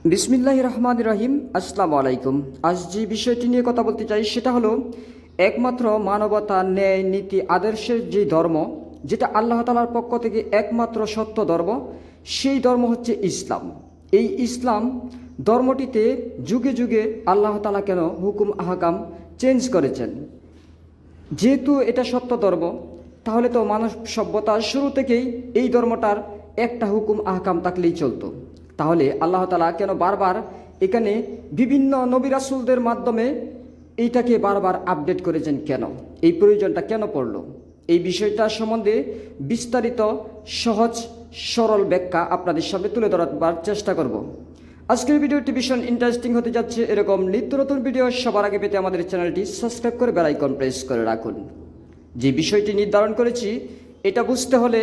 বিসমিল্লাহির রহমানির রহিম। আসসালামু আলাইকুম। আজ যে বিষয়টি নিয়ে কথা বলতে চাই সেটা হলো একমাত্র মানবতা, ন্যায়, নীতি, আদর্শের যে ধর্ম, যেটা আল্লাহ তাআলার পক্ষ থেকে একমাত্র সত্য ধর্ম, সেই ধর্ম হচ্ছে ইসলাম। এই ইসলাম ধর্মটিতে যুগে যুগে আল্লাহ তাআলা কেন হুকুম আহকাম চেঞ্জ করেছেন। যেহেতু এটা সত্য ধর্ম, তাহলে তো মানব সভ্যতার শুরু থেকেই এই ধর্মটার একটা হুকুম আহকাম থাকলেই চলতো। তাহলে আল্লাহ তাআলা কেন বারবার এখানে বিভিন্ন নবী রাসূলদের মাধ্যমে এইটাকে বারবার আপডেট করেছেন, কেন এই প্রয়োজনটা কেন পড়লো? এই বিষয়টা সম্বন্ধে বিস্তারিত সহজ সরল ব্যাখ্যা আপনাদের সামনে তুলে ধরার চেষ্টা করব। আজকের ভিডিওটি ভীষণ ইন্টারেস্টিং হতে যাচ্ছে। এরকম নিত্য নতুন ভিডিও সবার আগে পেতে আমাদের চ্যানেলটি সাবস্ক্রাইব করে বেল আইকন প্রেস করে রাখুন। যে বিষয়টি নির্ধারণ করেছি এটা বুঝতে হলে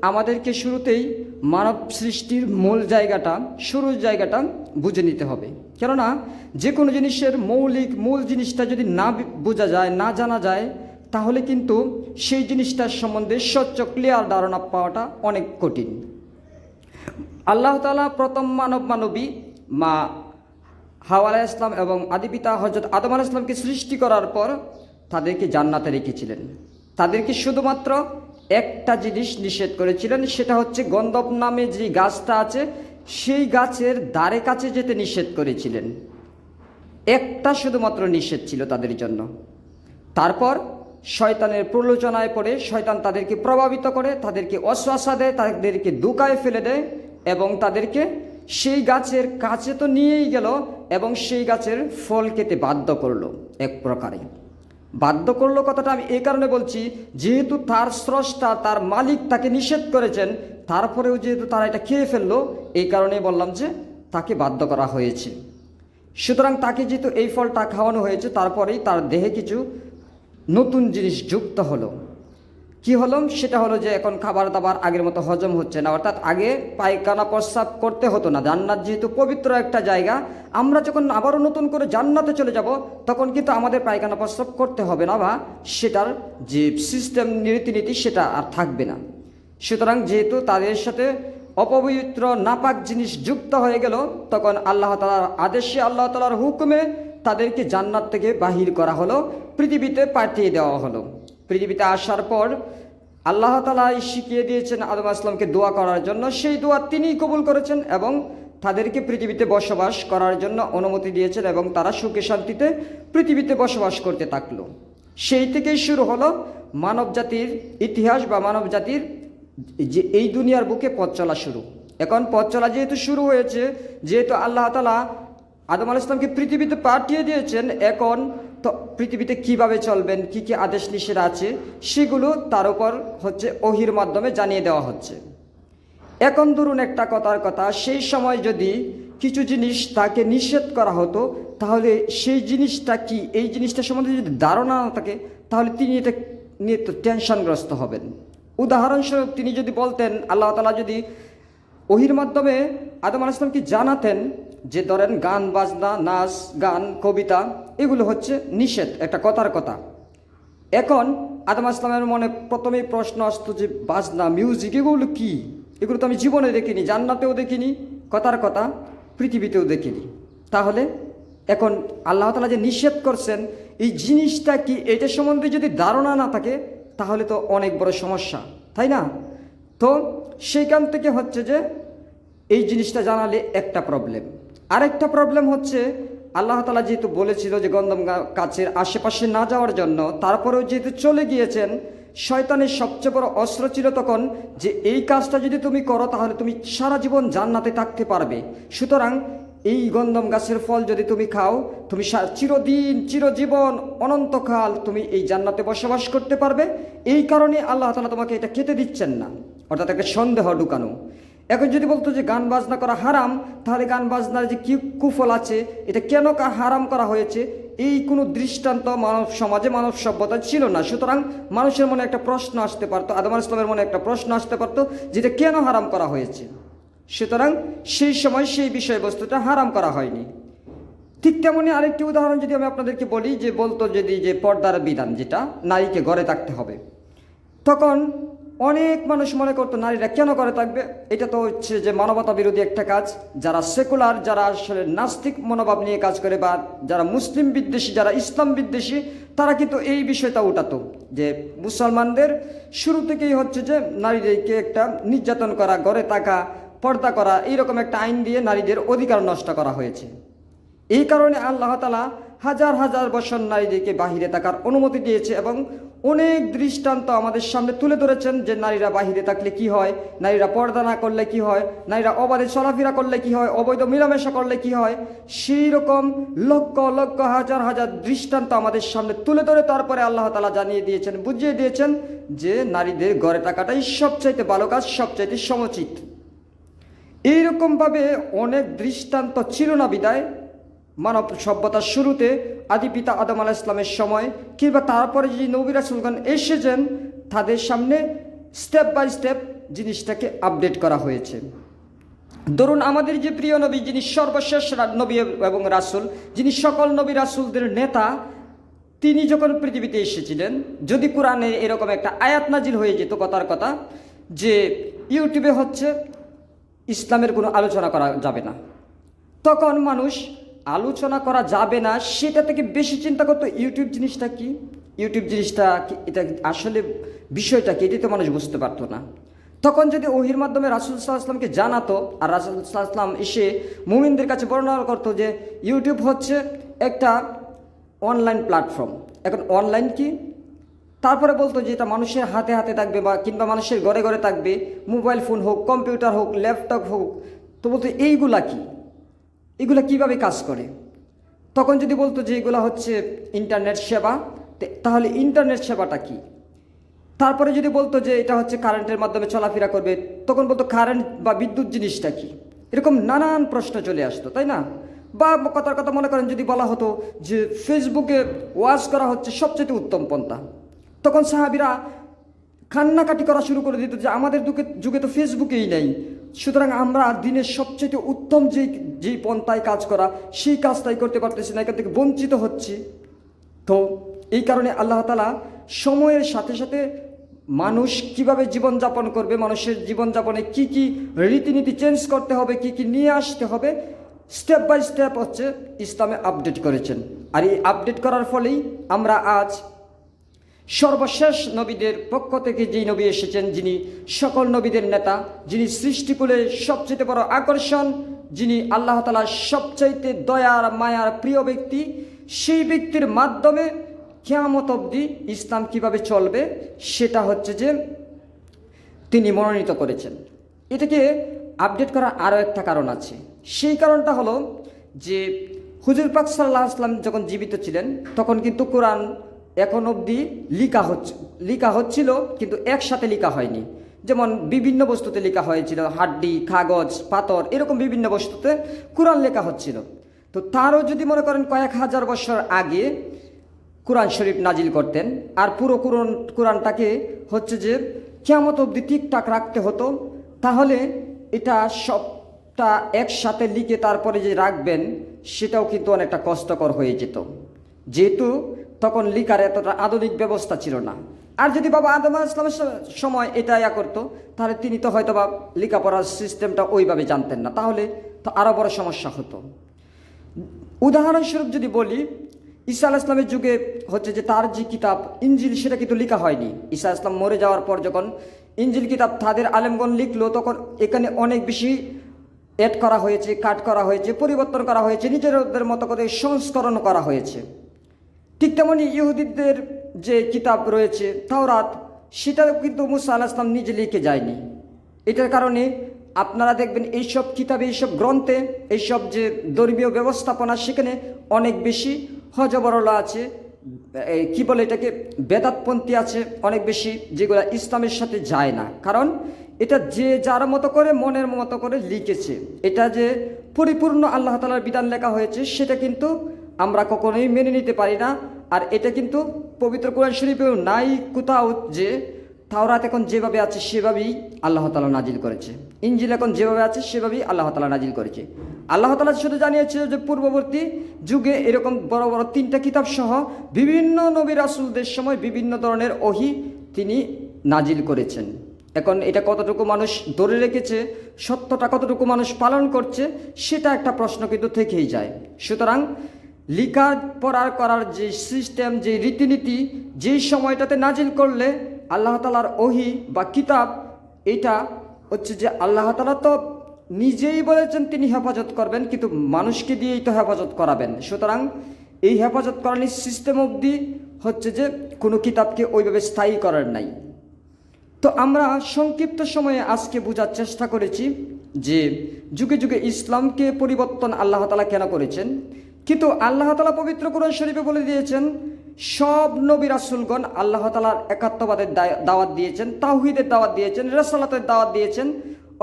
আমাদেরকে শুরুতেই মানব সৃষ্টির মূল জায়গাটা, শুরুর জায়গাটা বুঝে নিতে হবে। কেননা যে কোনো জিনিসের মূল জিনিসটা যদি না বোঝা যায়, না জানা যায়, তাহলে কিন্তু সেই জিনিসটার সম্বন্ধে স্বচ্ছ ক্লিয়ার ধারণা পাওয়াটা অনেক কঠিন। আল্লাহ তাআলা প্রথম মানবী মা হাওয়া আলাইহিস সালাম এবং আদিপিতা হযরত আদম আলাইহিস সালামকে সৃষ্টি করার পর তাদেরকে জান্নাতে রেখেছিলেন। তাদেরকে শুধুমাত্র একটা জিনিস নিষেধ করেছিলেন, সেটা হচ্ছে গন্ধব নামে যে গাছটা আছে সেই গাছের ধারে কাছে যেতে নিষেধ করেছিলেন। একটা শুধুমাত্র নিষেধ ছিল তাদের জন্য। তারপর শয়তানের প্রলোচনায় পড়ে শয়তান তাদেরকে প্রভাবিত করে, তাদেরকে ওয়াসওয়াসা দেয়, তাদেরকে ধোঁকায় ফেলে দেয় এবং তাদেরকে সেই গাছের কাছে তো নিয়েই গেল এবং সেই গাছের ফল খেতে বাধ্য করলো। এক প্রকারে বাধ্য করলো কথাটা আমি এই কারণে বলছি, যেহেতু তার স্রষ্টা, তার মালিক তাকে নিষেধ করেছেন, তারপরেও যেহেতু তারা এটা খেয়ে ফেললো, এই কারণেই বললাম যে তাকে বাধ্য করা হয়েছে। সুতরাং তাকে যেহেতু এই ফলটা খাওয়ানো হয়েছে, তারপরেই তার দেহে কিছু নতুন জিনিস যুক্ত হলো। কি হলো? সেটা হলো যে এখন খাবার দাবার আগের মতো হজম হচ্ছে না, অর্থাৎ আগে পায়খানা প্রস্রাব করতে হতো না। জান্নাত যেহেতু পবিত্র একটা জায়গা, আমরা যখন আবারও নতুন করে জান্নাতে চলে যাব তখন কিন্তু আমাদের পায়খানা প্রস্রাব করতে হবে না, বা সেটার যে সিস্টেম রীতিনীতি সেটা আর থাকবে না। সুতরাং যেহেতু তাদের সাথে অপবিত্র নাপাক জিনিস যুক্ত হয়ে গেল, তখন আল্লাহ তাআলার আদেশে, আল্লাহ তাআলার হুকুমে তাদেরকে জান্নাত থেকে বাহির করা হলো, পৃথিবীতে পাঠিয়ে দেওয়া হলো। পৃথিবীতে আসার পর আল্লাহ তাআলা শিখিয়ে দিয়েছেন আদম আলাইহিস সালামকে দোয়া করার জন্য। সেই দোয়া তিনিই কবুল করেছেন এবং তাদেরকে পৃথিবীতে বসবাস করার জন্য অনুমতি দিয়েছেন এবং তারা সুখে শান্তিতে পৃথিবীতে বসবাস করতে থাকলো। সেই থেকেই শুরু হলো মানব জাতির ইতিহাস বা মানব জাতির যে এই দুনিয়ার বুকে পথ চলা শুরু। এখন পথ চলা যেহেতু শুরু হয়েছে, যেহেতু আল্লাহ তাআলা আদম আলাইহিস সালামকে পৃথিবীতে পাঠিয়ে দিয়েছেন, এখন তো পৃথিবীতে কিভাবে চলবেন, কি কি আদেশ নিষেধ আছে, সেগুলো তার উপর হচ্ছে ওহির মাধ্যমে জানিয়ে দেওয়া হচ্ছে। এখন ধরুন একটা কথার কথা, সেই সময় যদি কিছু জিনিস তাকে নিষেধ করা হতো, তাহলে সেই জিনিসটা কি, এই জিনিসটা সম্বন্ধে যদি ধারণা না থাকে, তাহলে তিনি এটা নিয়ে তো টেনশনগ্রস্ত হবেন। উদাহরণস্বরূপ তিনি যদি বলতেন, আল্লাহ তাআলা যদি ওহির মাধ্যমে আদম আলাইহিস সালামকে জানাতেন যে ধরেন গান বাজনা, নাচ গান, কবিতা, এগুলো হচ্ছে নিষেধ, একটা কথার কথা। এখন আদম আলাইহিস সালামের মনে প্রথমেই প্রশ্ন আসতো যে বাজনা, মিউজিক, এগুলো কি? এগুলো তো আমি জীবনে দেখিনি, জান্নাতেও দেখিনি, কথার কথা পৃথিবীতেও দেখিনি। তাহলে এখন আল্লাহ তাআলা যে নিষেধ করছেন, এই জিনিসটা কি, এটা সম্বন্ধে যদি ধারণা না থাকে তাহলে তো অনেক বড় সমস্যা, তাই না? তো সেইখান থেকে হচ্ছে যে এই জিনিসটা জানালে একটা প্রবলেম। আরেকটা প্রবলেম হচ্ছে আল্লাহ তাআলা যেহেতু বলেছিল যে গন্ধম গাছের আশেপাশে না যাওয়ার জন্য, তারপরেও যেহেতু চলে গিয়েছেন, শয়তানের সবচেয়ে বড় অস্ত্র ছিল তখন যে এই কাজটা যদি তুমি করো তাহলে তুমি সারা জীবন জান্নাতে থাকতে পারবে। সুতরাং এই গন্ধম গাছের ফল যদি তুমি খাও, তুমি চিরদিন, চিরজীবন, অনন্তকাল তুমি এই জান্নাতে বসবাস করতে পারবে। এই কারণে আল্লাহ তাআলা তোমাকে এটা খেতে দিচ্ছেন না, অর্থাৎ একটা সন্দেহ ঢুকানো। এখন যদি বলতো যে গান বাজনা করা হারাম, তাহলে গান বাজনার যে কি কুফল আছে, এটা কেন হারাম করা হয়েছে, এই কোনো দৃষ্টান্ত মানব সমাজে, মানব সভ্যতা ছিল না। সুতরাং মানুষের মনে একটা প্রশ্ন আসতে পারতো, আদম আলাইহিস সালামের মনে একটা প্রশ্ন আসতে পারতো যেটা কেন হারাম করা হয়েছে। সুতরাং সেই সময় সেই বিষয়বস্তুটা হারাম করা হয়নি। ঠিক তেমনি আরেকটি উদাহরণ যদি আমি আপনাদেরকে বলি, যে বলতো যদি যে পর্দার বিধান, যেটা নারীকে ঘরে থাকতে হবে, তখন অনেক মানুষ মনে করতো নারীরা কেন করে থাকবে, এটা তো হচ্ছে যে মানবতা বিরোধী একটা কাজ। যারা সেকুলার, যারা আসলে নাস্তিক মনোভাব নিয়ে কাজ করে, বা যারা মুসলিম বিদ্বেষী, যারা ইসলাম বিদ্বেষী, তারা কিন্তু এই বিষয়টা উঠাতো যে মুসলমানদের শুরু থেকেই হচ্ছে যে নারীদেরকে একটা নির্যাতন করা, ঘরে থাকা, পর্দা করা, এইরকম একটা আইন দিয়ে নারীদের অধিকার নষ্ট করা হয়েছে। এই কারণে আল্লাহ তাআলা হাজার হাজার বছর নারীদেরকে বাহিরে থাকার অনুমতি দিয়েছে এবং অনেক দৃষ্টান্ত আমাদের সামনে তুলে ধরেছেন যে নারীরা বাহিরে থাকলে কি হয়, নারীরা পর্দা না করলে কি হয়, নারীরা অবাধে চলাফেরা করলে কি হয়, অবৈধ মেলামেশা করলে কি হয়। সেই রকম লক্ষ লক্ষ হাজার হাজার দৃষ্টান্ত আমাদের সামনে তুলে ধরে তারপরে আল্লাহ তাআলা জানিয়ে দিয়েছেন, বুঝিয়ে দিয়েছেন যে নারীদের ঘরে থাকাটাই সবচাইতে ভালো কাজ, সবচাইতে সমুচিত। এইরকমভাবে অনেক দৃষ্টান্ত ছিল না বিদায় মানব সভ্যতার শুরুতে আদি পিতা আদম আলাইহিস সালামের সময়, কিংবা তারপরে যে নবী রাসূলগণ এসেছেন তাদের সামনে স্টেপ বাই স্টেপ জিনিসটাকে আপডেট করা হয়েছে। ধরুন আমাদের যে প্রিয় নবী, যিনি সর্বশেষ নবী এবং রাসূল, যিনি সকল নবী রাসূলদের নেতা, তিনি যখন পৃথিবীতে এসেছিলেন, যদি কোরআনে এরকম একটা আয়াত নাজিল হয়ে যেত কথার কথা যে ইউটিউবে হচ্ছে ইসলামের কোনো আলোচনা করা যাবে না, তখন মানুষ আলোচনা করা যাবে না সেটা থেকে বেশি চিন্তা করতো ইউটিউব জিনিসটা কি, ইউটিউব জিনিসটা কি, এটা আসলে বিষয়টা কি, এটি তো মানুষ বুঝতে পারতো না। তখন যদি ওহির মাধ্যমে রাসূল সাল্লাল্লাহু আলাইহি ওয়াসাল্লামকে জানাতো, আর রাসূল সাল্লাল্লাহু আলাইহি ওয়াসাল্লাম এসে মুমিনদের কাছে বর্ণনা করতো যে ইউটিউব হচ্ছে একটা অনলাইন প্ল্যাটফর্ম। এখন অনলাইন কি, তারপরে বলতো যে এটা মানুষের হাতে হাতে থাকবে, বা কিংবা মানুষের ঘরে ঘরে থাকবে, মোবাইল ফোন হোক, কম্পিউটার হোক, ল্যাপটপ হোক। তো বলতো এইগুলা কি, এগুলা কিভাবে কাজ করে। তখন যদি বলতো যে এগুলা হচ্ছে ইন্টারনেট সেবা, তাহলে ইন্টারনেট সেবাটা কি। তারপরে যদি বলতো যে এটা হচ্ছে কারেন্টের মাধ্যমে চলাফেরা করবে, তখন বলতো কারেন্ট বা বিদ্যুৎ জিনিসটা কি। এরকম নানান প্রশ্ন চলে আসতো, তাই না। বা কথার কথা মনে করেন যদি বলা হতো যে ফেসবুকে ওয়াজ করা হচ্ছে সবচেয়ে উত্তম পন্থা, তখন সাহাবীরা কান্নাকাটি করা শুরু করে দিত যে আমাদের যুগে তো ফেসবুকেই নেই, সুতরাং আমরা দিনের সবচেয়ে উত্তম যেই পন্থায় কাজ করা সেই কাজটাই করতে পারতেছি না, এখান থেকে বঞ্চিত হচ্ছি। তো এই কারণে আল্লাহ তাআলা সময়ের সাথে সাথে মানুষ কিভাবে জীবনযাপন করবে, মানুষের জীবনযাপনে কি কি রীতিনীতি চেঞ্জ করতে হবে, কি কি নিয়ে আসতে হবে, স্টেপ বাই স্টেপ হচ্ছে ইসলামে আপডেট করেছেন। আর এই আপডেট করার ফলেই আমরা আজ সর্বশেষ নবীদের পক্ষ থেকে যেই নবী এসেছেন, যিনি সকল নবীদের নেতা, যিনি সৃষ্টিকুলের সবচেয়ে বড় আকর্ষণ, যিনি আল্লাহ তাআলার সবচাইতে দয়ার মায়ার প্রিয় ব্যক্তি, সেই ব্যক্তির মাধ্যমে কিয়ামত অবধি ইসলাম কিভাবে চলবে সেটা হচ্ছে যে তিনি মনোনীত করেছেন। এটাকে আপডেট করার আরও একটা কারণ আছে। সেই কারণটা হলো যে হুজুর পাক সাল্লাল্লাহু আলাইহি ওয়াসাল্লাম যখন জীবিত ছিলেন তখন কিন্তু কোরআন এখন অবধি লিখা হচ্ছিল, কিন্তু একসাথে লিখা হয়নি। যেমন বিভিন্ন বস্তুতে লেখা হয়েছিল, হাড্ডি, কাগজ, পাথর, এরকম বিভিন্ন বস্তুতে কোরআন লেখা হচ্ছিল। তো তারও যদি মনে করেন কয়েক হাজার বছর আগে কোরআন শরীফ নাজিল করতেন, আর পুরো কোরআনটাকে হচ্ছে যে কিয়ামত অবধি ঠিকঠাক রাখতে হতো, তাহলে এটা সবটা একসাথে লিখে তারপরে যে রাখবেন সেটাও কিন্তু অনেকটা কষ্টকর হয়ে যেত, যেহেতু তখন লিখার এতটা আধুনিক ব্যবস্থা ছিল না। আর যদি বাবা আদম আলাইহিস সালামের সময় এটা করতো, তাহলে তিনি তো হয়তো বা লেখাপড়ার সিস্টেমটা ওইভাবে জানতেন না, তাহলে তো আরও বড় সমস্যা হতো। উদাহরণস্বরূপ যদি বলি, ঈসা আলাইহিস সালামের যুগে হচ্ছে যে তার যে কিতাব ইনজিল সেটা কিন্তু লেখা হয়নি। ঈসা আলাইহিস সালাম মরে যাওয়ার পর যখন ইনজিল কিতাব তাদের আলেমগণ লিখলো, তখন এখানে অনেক বেশি অ্যাড করা হয়েছে, কাট করা হয়েছে, পরিবর্তন করা হয়েছে, নিজেদের মতো করে সংস্করণ করা হয়েছে। ঠিক তেমনি ইহুদিদের যে কিতাব রয়েছে তাওরাত, সেটাও কিন্তু মুসা আলাইহিস সালাম নিজে লিখে যায়নি। এটার কারণে আপনারা দেখবেন এইসব কিতাবে, এইসব গ্রন্থে, এইসব যে ধর্মীয় ব্যবস্থাপনা সেখানে অনেক বেশি হজবরল আছে, কি বলে এটাকে, বেদাতপন্থী আছে অনেক বেশি, যেগুলো ইসলামের সাথে যায় না। কারণ এটা যে যার মতো করে মনের মতো করে লিখেছে, এটা যে পরিপূর্ণ আল্লাহ তাআলার বিধান লেখা হয়েছে সেটা কিন্তু আমরা কখনোই মেনে নিতে পারি না। আর এটা কিন্তু পবিত্র কোরআন শরীফেও নাই কোথাও যে তাওরাত এখন যেভাবে আছে সেভাবেই আল্লাহ তাআলা নাজিল করেছে, ইনজিল এখন যেভাবে আছে সেভাবেই আল্লাহ তাআলা নাজিল করেছে। আল্লাহ তাআলা শুধু জানিয়েছে যে পূর্ববর্তী যুগে এরকম বড় বড় 3টা কিতাব সহ বিভিন্ন নবী রাসূলদের সময় বিভিন্ন ধরনের ওহী তিনি নাজিল করেছেন। এখন এটা কতটুকু মানুষ ধরে রেখেছে, সত্যটা কতটুকু মানুষ পালন করছে, সেটা একটা প্রশ্ন কিন্তু থেকেই যায়। সুতরাং লিখা পড়ার করার যে সিস্টেম, যে রীতিনীতি, যেই সময়টাতে নাজিল করলে আল্লাহ তাআলার ওহী বা কিতাব, এটা হচ্ছে যে আল্লাহ তাআলা তো নিজেই বলেছেন তিনি হেফাজত করবেন, কিন্তু মানুষকে দিয়েই তো হেফাজত করাবেন। সুতরাং এই হেফাজত করানোর সিস্টেম অবধি হচ্ছে যে কোনো কিতাবকে ওইভাবে স্থায়ী করার নাই। তো আমরা সংক্ষিপ্ত সময়ে আজকে বোঝার চেষ্টা করেছি যে যুগে যুগে ইসলামকে পরিবর্তন আল্লাহ তাআলা কেন করেছেন। কিন্তু আল্লাহ তাআলা পবিত্র কোরআন শরীফে বলে দিয়েছেন সব নবী রাসূলগণ আল্লাহ তাআলার একাত্মবাদের দাওয়াত দিয়েছেন, তাওহীদের দাওয়াত দিয়েছেন, রিসালাতের দাওয়াত দিয়েছেন,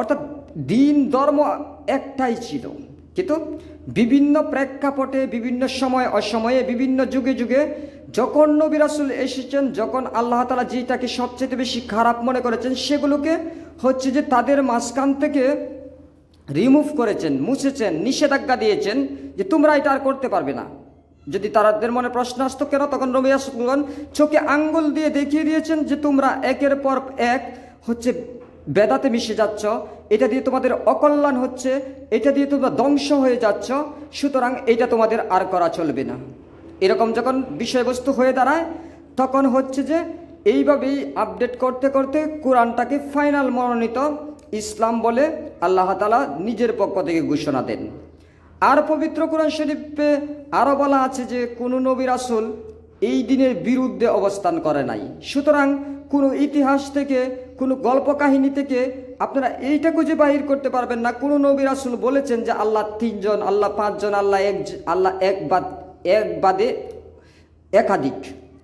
অর্থাৎ দিন ধর্ম একটাই ছিল। কিন্তু বিভিন্ন প্রেক্ষাপটে, বিভিন্ন সময় অসময়ে, বিভিন্ন যুগে যুগে যখন নবী রাসূল এসেছেন, যখন আল্লাহ তাআলা যেটাকে সবচেয়ে বেশি খারাপ মনে করেছেন সেগুলোকে হচ্ছে যে তাদের মাঝখান থেকে রিমুভ করেছেন, মুছেছেন, নিষেধাজ্ঞা দিয়েছেন যে তোমরা এটা আর করতে পারবে না। যদি তাদের মনে প্রশ্ন আসতো কেন, তখন নবী রাসূলগণ চোখে আঙ্গুল দিয়ে দেখিয়ে দিয়েছেন যে তোমরা একের পর এক হচ্ছে বেদাতে মিশে যাচ্ছ, এটা দিয়ে তোমাদের অকল্যাণ হচ্ছে, এটা দিয়ে তোমরা ধ্বংস হয়ে যাচ্ছ, সুতরাং এটা তোমাদের আর করা চলবে না। এরকম যখন বিষয়বস্তু হয়ে দাঁড়ায় তখন হচ্ছে যে এইভাবেই আপডেট করতে করতে কোরআনটাকে ফাইনাল মনোনীত ইসলাম বলে আল্লাহ তাআলা নিজের পক্ষ থেকে ঘোষণা দেন। আর পবিত্র কোরআন শরীফে আরও বলা আছে যে কোনো নবী রাসূল এই দিনের বিরুদ্ধে অবস্থান করে নাই। সুতরাং কোনো ইতিহাস থেকে, কোনো গল্প কাহিনী থেকে আপনারা এইটা খুঁজে বাহির করতে পারবেন না কোনো নবী রাসূল বলেছেন যে আল্লাহ তিনজন, আল্লাহ পাঁচজন, আল্লাহ এক বাদে একাধিক।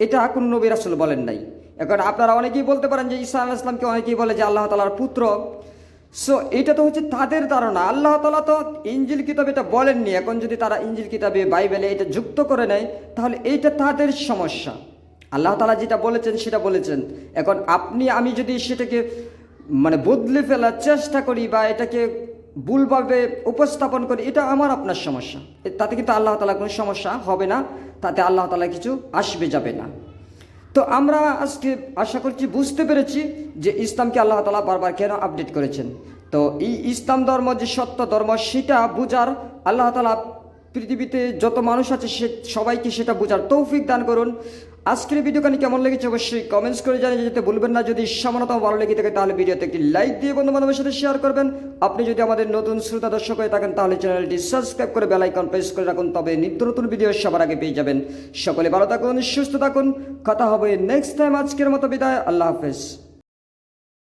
এটা কোনো নবী রাসূল বলেন নাই। এখন আপনারা অনেকেই বলতে পারেন যে ঈসা আলাইহিস সালামকে অনেকেই বলে যে আল্লাহ তাআলার পুত্র। সো এটা তো হচ্ছে তাদের ধারণা। আল্লাহ তাআলা তো ইনজিল কিতাবে এটা বলেননি। এখন যদি তারা ইনজিল কিতাবে, বাইবেলে এটা যুক্ত করে নেয় তাহলে এইটা তাদের সমস্যা। আল্লাহ তাআলা যেটা বলেছেন সেটা বলেছেন। এখন আপনি আমি যদি সেটাকে বদলে ফেলার চেষ্টা করি বা এটাকে ভুলভাবে উপস্থাপন করি, এটা আমার আপনার সমস্যা। তাতে কিন্তু আল্লাহ তাআলার কোনো সমস্যা হবে না, তাতে আল্লাহ তাআলা কিছু আসবে যাবে না। তো আমরা আজকে আশা করছি বুঝতে পেরেছি যে ইসলামকে আল্লাহ তাআলা বারবার কেন আপডেট করেছেন। তো এই ইসলাম ধর্ম যে সত্য ধর্ম, সেটা বুঝার আল্লাহ তাআলা পৃথিবীতে যত মানুষ আছে সবাইকে সেটা বোঝার তৌফিক দান করুন। আজকের ভিডিওখানি কেমন লেগেছে অবশ্যই কমেন্টস করে জানিয়ে যেতে ভুলবেন না। যদি সামান্যতম ভালো লেগে থাকে তাহলে ভিডিওতে একটি লাইক দিয়ে বন্ধু বান্ধবের সাথে শেয়ার করবেন। আপনি যদি আমাদের নতুন শ্রোতা দর্শক হয়ে থাকেন তাহলে চ্যানেলটি সাবস্ক্রাইব করে বেল আইকন প্রেস করে রাখুন, তবে নিত্য নতুন ভিডিও সবার আগে পেয়ে যাবেন। সকলে ভালো থাকুন, সুস্থ থাকুন, কথা হবে নেক্সট টাইম। আজকের মতো বিদায়, আল্লাহ হাফেজ।